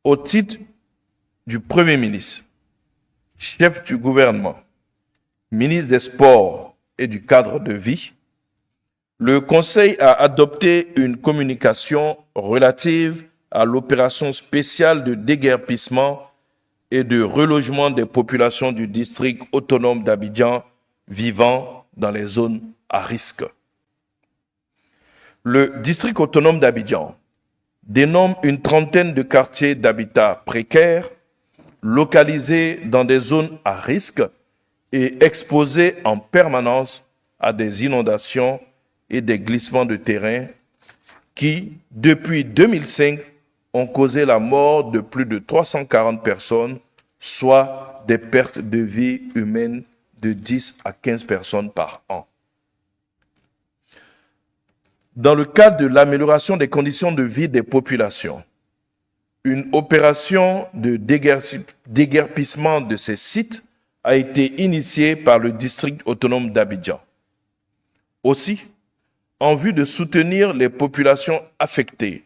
Au titre du Premier ministre, chef du gouvernement, ministre des Sports et du cadre de vie, le Conseil a adopté une communication relative à l'opération spéciale de déguerpissement et de relogement des populations du district autonome d'Abidjan vivant dans les zones à risque. Le district autonome d'Abidjan dénomme une trentaine de quartiers d'habitat précaires localisés dans des zones à risque et exposés en permanence à des inondations et des glissements de terrain qui, depuis 2005, ont causé la mort de plus de 340 personnes, soit des pertes de vie humaines de 10 à 15 personnes par an. Dans le cadre de l'amélioration des conditions de vie des populations, une opération de déguerpissement de ces sites a été initiée par le district autonome d'Abidjan. Aussi, en vue de soutenir les populations affectées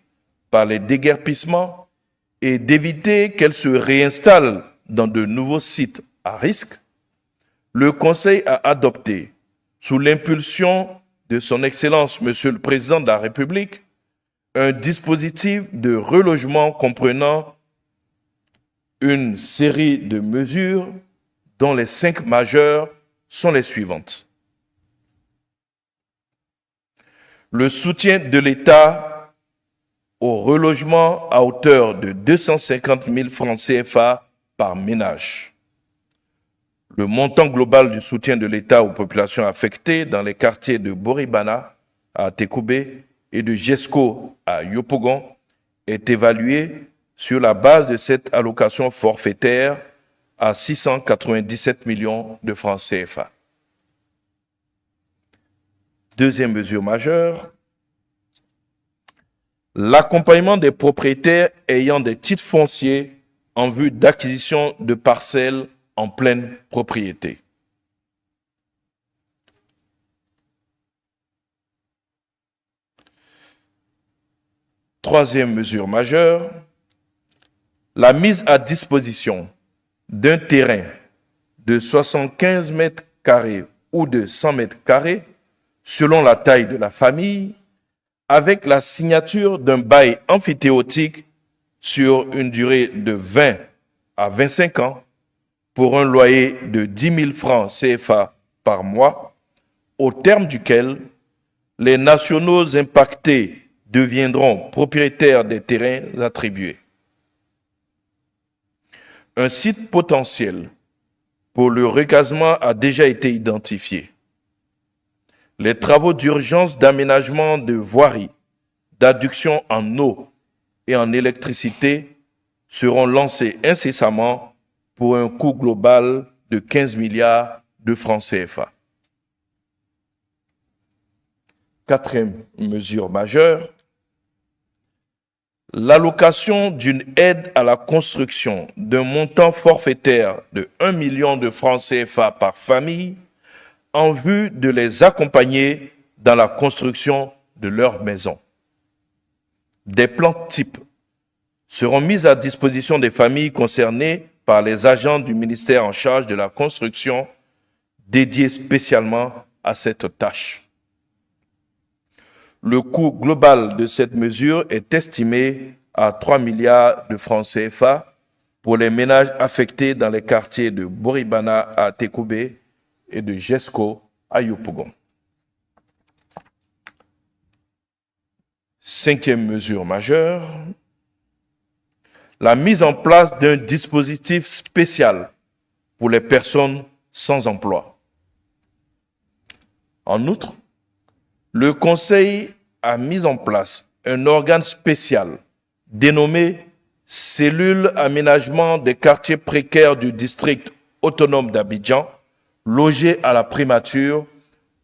par les déguerpissements et d'éviter qu'elles se réinstallent dans de nouveaux sites à risque, le Conseil a adopté, sous l'impulsion de son Excellence Monsieur le Président de la République, un dispositif de relogement comprenant une série de mesures dont les 5 majeures sont les suivantes. Le soutien de l'État au relogement à hauteur de 250 000 francs CFA par ménage. Le montant global du soutien de l'État aux populations affectées dans les quartiers de Boribana à Tekoubé et de Jesco à Yopougon est évalué sur la base de cette allocation forfaitaire à 697 millions de francs CFA. Deuxième mesure majeure, l'accompagnement des propriétaires ayant des titres fonciers en vue d'acquisition de parcelles en pleine propriété. Troisième mesure majeure, la mise à disposition d'un terrain de 75 mètres carrés ou de 100 mètres carrés selon la taille de la famille, avec la signature d'un bail amphithéotique sur une durée de 20 à 25 ans pour un loyer de 10 000 francs CFA par mois, au terme duquel les nationaux impactés deviendront propriétaires des terrains attribués. Un site potentiel pour le recasement a déjà été identifié. Les travaux d'urgence d'aménagement de voiries, d'adduction en eau et en électricité seront lancés incessamment pour un coût global de 15 milliards de francs CFA. Quatrième mesure majeure, l'allocation d'une aide à la construction d'un montant forfaitaire de 1 million de francs CFA par famille en vue de les accompagner dans la construction de leur maison. Des plans types seront mis à disposition des familles concernées par les agents du ministère en charge de la construction dédiés spécialement à cette tâche. Le coût global de cette mesure est estimé à 3 milliards de francs CFA pour les ménages affectés dans les quartiers de Boribana à Tekoubé et de Jesco à Yopougon. Cinquième mesure majeure, la mise en place d'un dispositif spécial pour les personnes sans emploi. En outre, le Conseil a mis en place un organe spécial dénommé Cellule aménagement des quartiers précaires du district autonome d'Abidjan, logé à la primature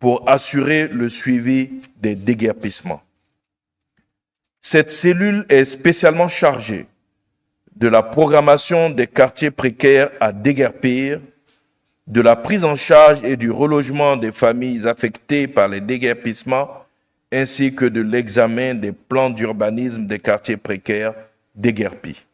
pour assurer le suivi des déguerpissements. Cette cellule est spécialement chargée de la programmation des quartiers précaires à déguerpir, de la prise en charge et du relogement des familles affectées par les déguerpissements, ainsi que de l'examen des plans d'urbanisme des quartiers précaires déguerpis.